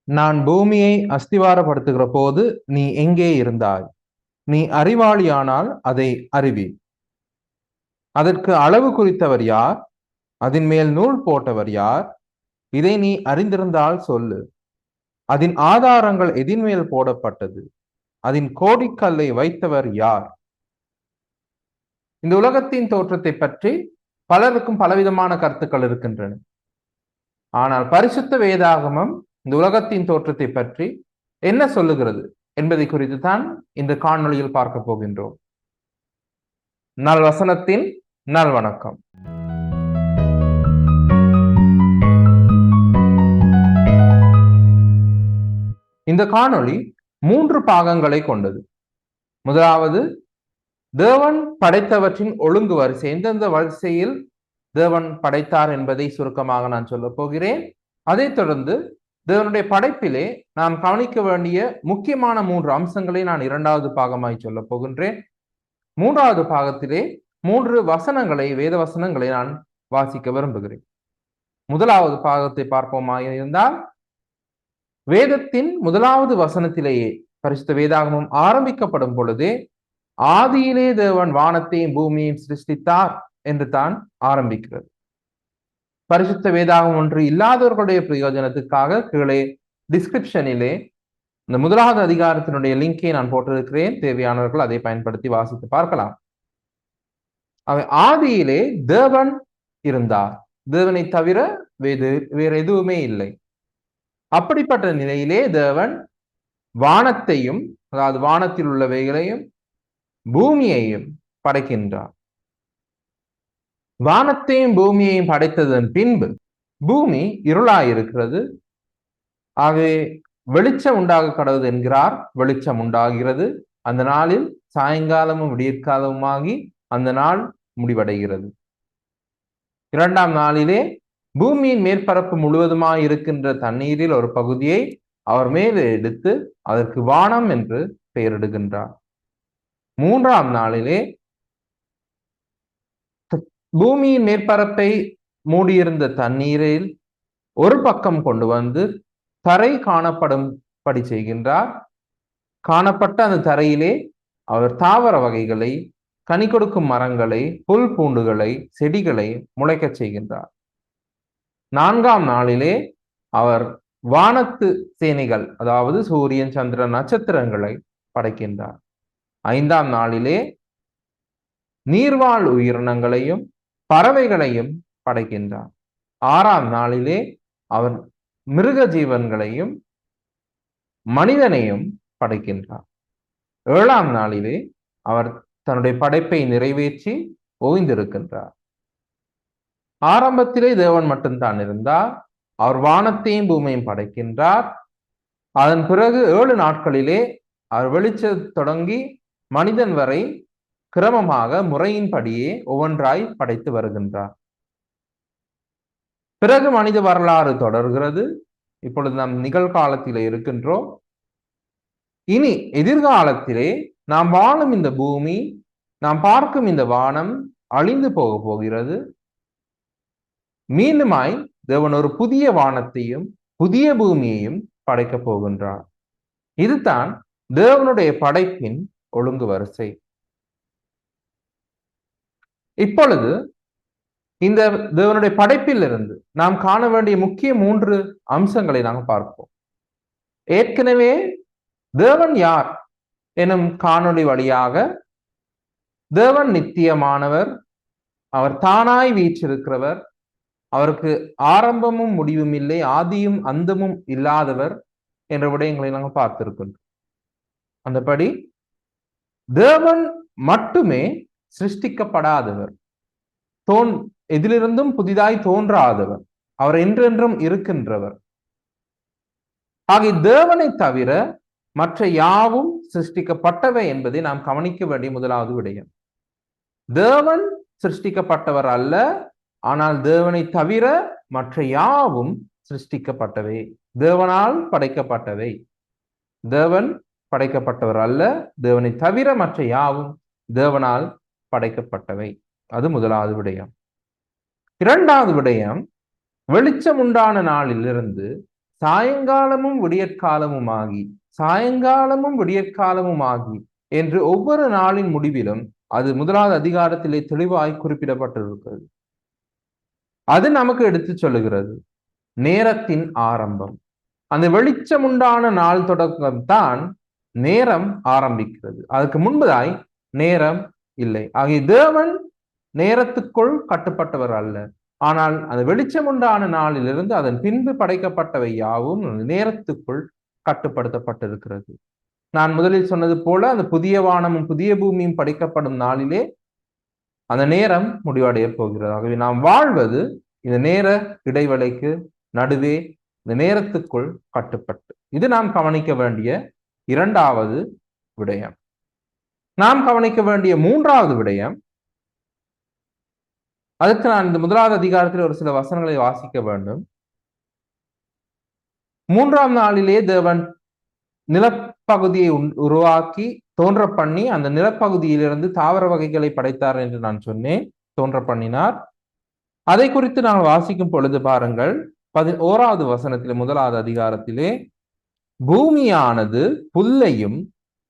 நான் பூமியை அஸ்திவாரப்படுத்துகிற போது நீ எங்கே இருந்தாய்? நீ அறிவாளியானால் அதை அறிவி. அதற்கு அளவு குறித்தவர் யார்? அதன் மேல் நூல் போட்டவர் யார்? இதை நீ அறிந்திருந்தால் சொல்லு. அதன் ஆதாரங்கள் எதின் மேல் போடப்பட்டது? அதன் கோடிக்கல்லை வைத்தவர் யார்? இந்த உலகத்தின் தோற்றத்தை பற்றி பலருக்கும் பலவிதமான கருத்துக்கள் இருக்கின்றன. ஆனால் பரிசுத்த வேதாகமம் இந்த உலகத்தின் தோற்றத்தை பற்றி என்ன சொல்லுகிறது என்பதை குறித்து தான் இந்த காணொளியில் பார்க்க போகின்றோம். நல்வசனத்தின் நல்வணக்கம். இந்த காணொளி 3 பாகங்களை கொண்டது. முதலாவது, தேவன் படைத்தவற்றின் ஒழுங்கு வரிசை, எந்தெந்த வரிசையில் தேவன் படைத்தார் என்பதை சுருக்கமாக நான் சொல்ல போகிறேன். அதைத் தொடர்ந்து தேவனுடைய படைப்பிலே நாம் கவனிக்க வேண்டிய முக்கியமான 3 அம்சங்களை நான் 2வது பாகமாய் சொல்ல போகின்றேன். 3வது பாகத்திலே 3 வசனங்களை, வேத வசனங்களை நான் வாசிக்க விரும்புகிறேன். முதலாவது பாகத்தை பார்ப்போமாக இருந்தால், வேதத்தின் 1வது வசனத்திலேயே பரிசுத்த வேதாகமம் ஆரம்பிக்கப்படும் பொழுதே ஆதியிலே தேவன் வானத்தையும் பூமியையும் சிருஷ்டித்தார் என்று தான் ஆரம்பிக்கிறது. பரிசுத்த வேதாகம் ஒன்று இல்லாதவர்களுடைய பிரயோஜனத்துக்காக கீழே டிஸ்கிரிப்ஷனிலே இந்த 1வது அதிகாரத்தினுடைய லிங்கை நான் போட்டிருக்கிறேன். தேவையானவர்கள் அதை பயன்படுத்தி வாசித்து பார்க்கலாம். அவை ஆதியிலே தேவன் இருந்தார். தேவனை தவிர வேற எதுவுமே இல்லை. அப்படிப்பட்ட நிலையிலே தேவன் வானத்தையும், அதாவது வானத்தில் உள்ளவைகளையும் பூமியையும் படைக்கின்றார். வானத்தையும் பூமியையும் படைத்ததன் பின்பு பூமி இருளாயிருக்கிறது. ஆகவே வெளிச்சம் உண்டாக கடவுது என்கிறார். வெளிச்சம் உண்டாகிறது. அந்த நாளில் சாயங்காலமும் விடியற்காலமுமாகி அந்த நாள் முடிவடைகிறது. 2ஆம் நாளிலே பூமியின் மேற்பரப்பு முழுவதுமாய் இருக்கின்ற தண்ணீரில் ஒரு பகுதியை அவர் மேலே எடுத்து அதற்கு வானம் என்று பெயரிடுகின்றார். 3ஆம் நாளிலே பூமியின் மேற்பரப்பை மூடியிருந்த தண்ணீரில் ஒரு பக்கம் கொண்டு வந்து தரை காணப்படும்படி செய்கின்றார். காணப்பட்ட அந்த தரையிலே அவர் தாவர வகைகளை, கனி கொடுக்கும் மரங்களை, புல் பூண்டுகளை, செடிகளை முளைக்க செய்கின்றார். 4ஆம் நாளிலே அவர் வானத்து சேனைகள், அதாவது சூரியன், சந்திரன், நட்சத்திரங்களை படைக்கின்றார். 5ஆம் நாளிலே நீர்வாழ் உயிரினங்களையும் பறவைகளையும் படைக்கின்றார். 6ஆம் நாளிலே அவர் மிருக ஜீவன்களையும் மனிதனையும் படைக்கின்றார். 7ஆம் நாளிலே அவர் தன்னுடைய படைப்பை நிறைவேற்றி ஓய்ந்திருக்கின்றார். ஆரம்பத்திலே தேவன் மட்டும்தான் இருந்தார். அவர் வானத்தையும் பூமியையும் படைக்கின்றார். அதன் பிறகு 7 நாட்களிலே அவர் வெளிச்ச தொடங்கி மனிதன் வரை கிரமமாக முறையின்படியே ஒவ்வொன்றாய் படைத்து வருகின்றார். பிறகு மனித வரலாறு தொடர்கிறது. இப்பொழுது நாம் நிகழ்காலத்திலே இருக்கின்றோம். இனி எதிர்காலத்திலே நாம் வாழும் இந்த பூமி, நாம் பார்க்கும் இந்த வானம் அழிந்து போக போகிறது. மீண்டுமாய் தேவன் ஒரு புதிய வானத்தையும் புதிய பூமியையும் படைக்கப் போகின்றார். இதுதான் தேவனுடைய படைப்பின் ஒழுங்கு வரிசை. இப்பொழுது இந்த தேவனுடைய படைப்பில் இருந்து நாம் காண வேண்டிய முக்கிய 3 அம்சங்களை நாங்கள் பார்ப்போம். ஏற்கனவே தேவன் யார் எனும் காணொளி வழியாக தேவன் நித்தியமானவர், அவர் தானாய் வீற்றிருக்கிறவர், அவருக்கு ஆரம்பமும் முடிவும் இல்லை, ஆதியும் அந்தமும் இல்லாதவர் என்ற விடயங்களை நாங்கள் பார்த்திருக்கின்றோம். அந்தபடி தேவன் மட்டுமே சிருஷ்டிக்கப்படாதவர், எதிலிருந்தும் புதிதாய் தோன்றாதவர், அவர் என்றென்றும் இருக்கின்றவர். ஆகிய தேவனை தவிர மற்ற யாவும் சிருஷ்டிக்கப்பட்டவை என்பதை நாம் கவனிக்க வேண்டிய 1வது விடயம். தேவன் சிருஷ்டிக்கப்பட்டவர் அல்ல, ஆனால் தேவனை தவிர மற்ற யாவும் சிருஷ்டிக்கப்பட்டவை, தேவனால் படைக்கப்பட்டவை. தேவன் படைக்கப்பட்டவர் அல்ல, தேவனை தவிர மற்ற யாவும் தேவனால் படைக்கப்பட்டவை. அது 1வது விடயம். 2வது விடயம், வெளிச்சம் உண்டான நாளிலிருந்து சாயங்காலமும் விடியற்காலமுமாகி, சாயங்காலமும் விடியற்காலமுமாகி என்று ஒவ்வொரு நாளின் முடிவிலும் அது முதலாவது அதிகாரத்திலே தெளிவாய் குறிப்பிடப்பட்டிருக்கிறது. அது நமக்கு எடுத்து சொல்லுகிறது நேரத்தின் ஆரம்பம். அந்த வெளிச்சம் உண்டான நாள் தொடக்கம் தான் நேரம் ஆரம்பிக்கிறது. அதுக்கு முன்பதாய் நேரம் இல்லை. ஆகிய தேவன் நேரத்துக்குள் கட்டுப்பட்டவர் அல்ல. ஆனால் அந்த வெளிச்சம் உண்டான நாளிலிருந்து அதன் பின்பு படைக்கப்பட்டவை யாவும் நேரத்துக்குள் கட்டுப்படுத்தப்பட்டிருக்கிறது. நான் முதலில் சொன்னது போல அந்த புதிய வானமும் புதிய பூமியும் படைக்கப்படும் நாளிலே அந்த நேரம் முடிவடைய போகிறது. ஆகவே நாம் வாழ்வது இந்த நேர இடைவெளிக்கு நடுவே இந்த நேரத்துக்குள் கட்டுப்பட்டு. இது நாம் கவனிக்க வேண்டிய இரண்டாவது விடயம். நாம் கவனிக்க வேண்டிய மூன்றாவது விடயம், அதுக்கு நான் இந்த முதலாவது அதிகாரத்தில் ஒரு சில வசனங்களை வாசிக்க வேண்டும். 3ஆம் நாளிலே தேவன் நிலப்பகுதியை உருவாக்கி தோன்ற பண்ணி அந்த நிலப்பகுதியிலிருந்து தாவர வகைகளை படைத்தார் என்று நான் சொன்னேன். தோன்ற பண்ணினார். அதை குறித்து நாங்கள் வாசிக்கும் பொழுது பாருங்கள், 11வது வசனத்திலே முதலாவது அதிகாரத்திலே, பூமியானது புல்லையும்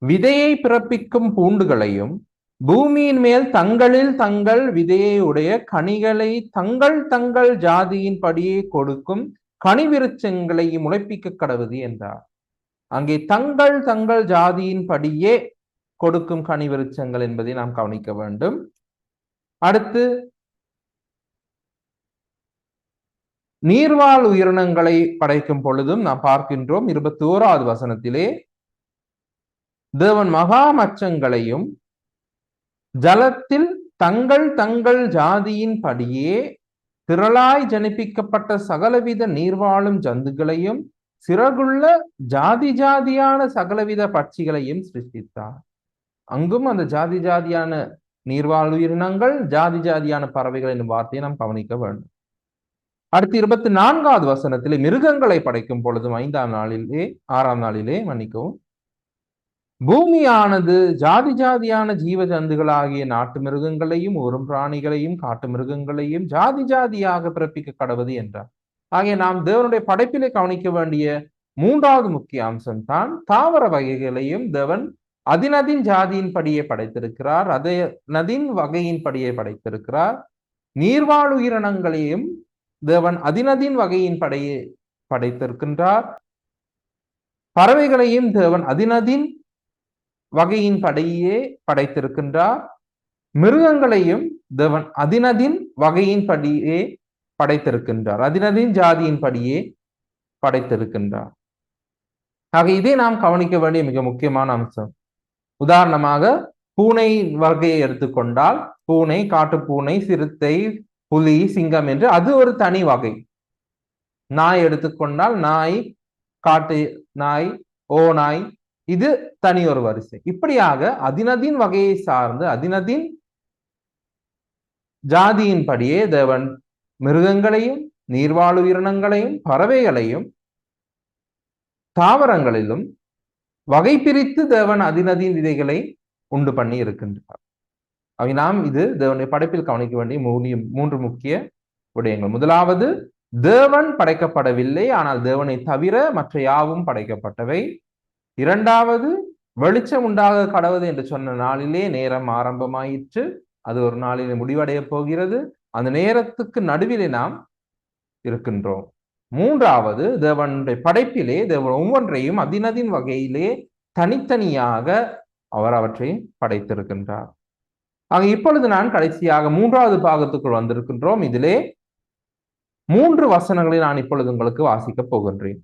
விதையை பிறப்பிக்கும் பூண்டுகளையும் பூமியின் மேல் தங்களில் தங்கள் விதையை உடைய கனிகளை தங்கள் தங்கள் ஜாதியின் படியே கொடுக்கும் கனி விருட்சங்களை முளைப்பிக்க கடவுது என்றார். அங்கே தங்கள் தங்கள் ஜாதியின் படியே கொடுக்கும் கனி விருட்சங்கள் என்பதை நாம் கவனிக்க வேண்டும். அடுத்து நீர்வாழ் உயிரினங்களை படைக்கும் பொழுதும் நாம் பார்க்கின்றோம். 21வது வசனத்திலே, தேவன் மகா மச்சங்களையும் ஜலத்தில் தங்கள் தங்கள் ஜாதியின் படியே திரளாய் ஜனிப்பிக்கப்பட்ட சகலவித நீர்வாழும் ஜந்துகளையும் சிறகுள்ள ஜாதி ஜாதியான சகலவித பட்சிகளையும் சிருஷ்டித்தார். அங்கும் அந்த ஜாதி ஜாதியான நீர்வாழ் உயிரினங்கள், ஜாதி ஜாதியான பறவைகள் என்னும் வார்த்தையை நாம் கவனிக்க வேண்டும். அடுத்து 24வது வசனத்திலே மிருகங்களை படைக்கும் பொழுதும் 6ஆம் நாளிலே மன்னிக்கவும், பூமியானது ஜாதி ஜாதியான ஜீவ ஜந்துகளாகிய நாட்டு மிருகங்களையும் ஊரும் பிராணிகளையும் காட்டு மிருகங்களையும் ஜாதி ஜாதியாக பிறப்பிக்க கடவுது என்றார். ஆகிய நாம் தேவனுடைய படைப்பிலே கவனிக்க வேண்டிய மூன்றாவது முக்கிய அம்சம் தான் தாவர வகைகளையும் தேவன் அதினதின் ஜாதியின் படியே படைத்திருக்கிறார், அதே நதின் வகையின் படியே படைத்திருக்கிறார். நீர்வாழ் உயிரினங்களையும் தேவன் அதினதின் வகையின் படையே படைத்திருக்கின்றார். பறவைகளையும் தேவன் அதினதின் வகையின் படையே படைத்திருக்கின்றார். மிருகங்களையும் தேவன் அதினதின் வகையின் படியே படைத்திருக்கின்றார், அதினதின் ஜாதியின் படியே படைத்திருக்கின்றார். ஆக இதை நாம் கவனிக்க வேண்டிய மிக முக்கியமான அம்சம். உதாரணமாக பூனை வகையை எடுத்துக்கொண்டால், பூனை, காட்டுப்பூனை, சிறுத்தை, புலி, சிங்கம் என்று அது ஒரு தனி வகை. நாய் எடுத்துக்கொண்டால் நாய், காட்டு நாய், ஓநாய், இது தனி ஒரு வரிசை. இப்படியாக அதினதின் வகையை சார்ந்து அதினதின் ஜாதியின் படியே தேவன் மிருகங்களையும் நீர்வாழ் உயிரினங்களையும் பறவைகளையும் தாவரங்களிலும் வகை பிரித்து தேவன் அதினதின் விதைகளை உண்டு பண்ணி இருக்கின்றார். அவை நாம் இது தேவனுடைய படைப்பில் கவனிக்க வேண்டிய மூன்று முக்கிய விடயங்கள். முதலாவது, தேவன் படைக்கப்படவில்லை, ஆனால் தேவனை தவிர மற்ற யாவும் படைக்கப்பட்டவை. இரண்டாவது, வெளிச்சம் உண்டாக கடவுது என்று சொன்ன நாளிலே நேரம் ஆரம்பமாயிற்று, அது ஒரு நாளிலே முடிவடைய போகிறது, அந்த நேரத்துக்கு நடுவிலே நாம் இருக்கின்றோம். மூன்றாவது, தேவனுடைய படைப்பிலே தேவன் ஒவ்வொன்றையும் அதினதின் வகையிலே தனித்தனியாக அவர் அவற்றை படைத்திருக்கின்றார். ஆக இப்பொழுது நான் கடைசியாக மூன்றாவது பாகத்துக்குள் வந்திருக்கின்றோம். இதிலே 3 வசனங்களை நான் இப்பொழுது உங்களுக்கு வாசிக்கப் போகின்றேன்.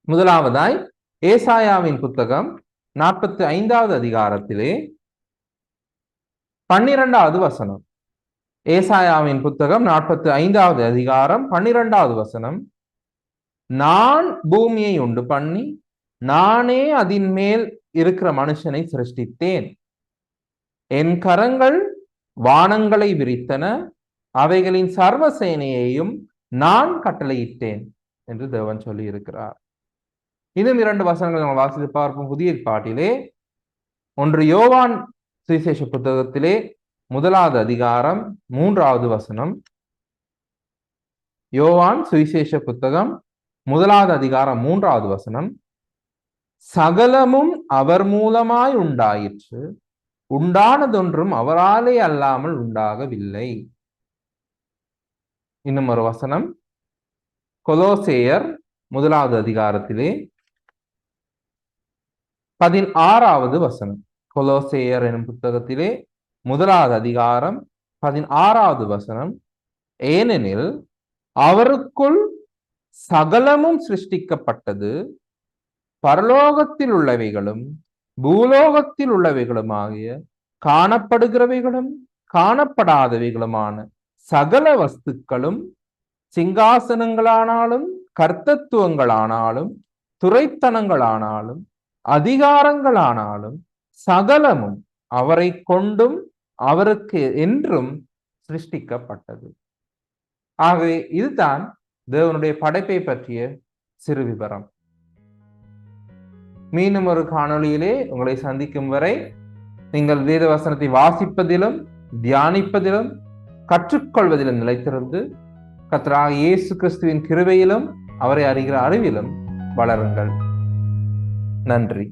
முதலாவதாய் ஏசாயாவின் புத்தகம் 45வது அதிகாரத்திலே 12வது வசனம். ஏசாயாவின் புத்தகம் 45வது அதிகாரம் 12வது வசனம். நான் பூமியை உண்டு பண்ணி நானே அதன் மேல் இருக்கிற மனுஷனை சிருஷ்டித்தேன். என் கரங்கள் வானங்களை விரித்தன, அவைகளின் சர்வ சேனையையும் நான் கட்டளையிட்டேன் என்று தேவன் சொல்லி இருக்கிறார். இன்னும் 2 வசனங்களை நாம் வாசித்து பார்ப்போம். புதிய ஏற்பாட்டிலே 1 யோவான் சுவிசேஷ புத்தகத்திலே 1வது அதிகாரம் 3வது வசனம். யோவான் சுவிசேஷ புத்தகம் முதலாவது அதிகாரம் 3வது வசனம், சகலமும் அவர் மூலமாய் உண்டாயிற்று, உண்டானதொன்றும் அவராலே அல்லாமல் உண்டாகவில்லை. இன்னும் ஒரு வசனம், கொலோசேயர் 1வது அதிகாரத்திலே 16வது வசனம். கொலோசேயர் எனும் புத்தகத்திலே 1வது அதிகாரம் 16வது வசனம், ஏனெனில் அவருக்குள் சகலமும் சிருஷ்டிக்கப்பட்டது, பரலோகத்தில் உள்ளவைகளும் பூலோகத்தில் உள்ளவைகளும் ஆகிய காணப்படுகிறவைகளும் காணப்படாதவைகளுமான சகல வஸ்துக்களும், சிங்காசனங்களானாலும் கர்த்தத்துவங்களானாலும் துரைத்தனங்களானாலும் அதிகாரங்களானாலும் சகலமும் அவரை கொண்டும் அவருக்கு என்றும் சிருஷ்டிக்கப்பட்டது. ஆகவே இதுதான் தேவனுடைய படைப்பை பற்றிய சிறு விவரம். மீண்டும் ஒரு காணொளியிலே உங்களை சந்திக்கும் வரை நீங்கள் வேத வசனத்தை வாசிப்பதிலும் தியானிப்பதிலும் கற்றுக்கொள்வதிலும் நிலைத்திருந்து கர்த்தராகிய இயேசு கிறிஸ்துவின் கிருபையிலும் அவரை அறிகிற அறிவிலும் வளருங்கள். நன்றி.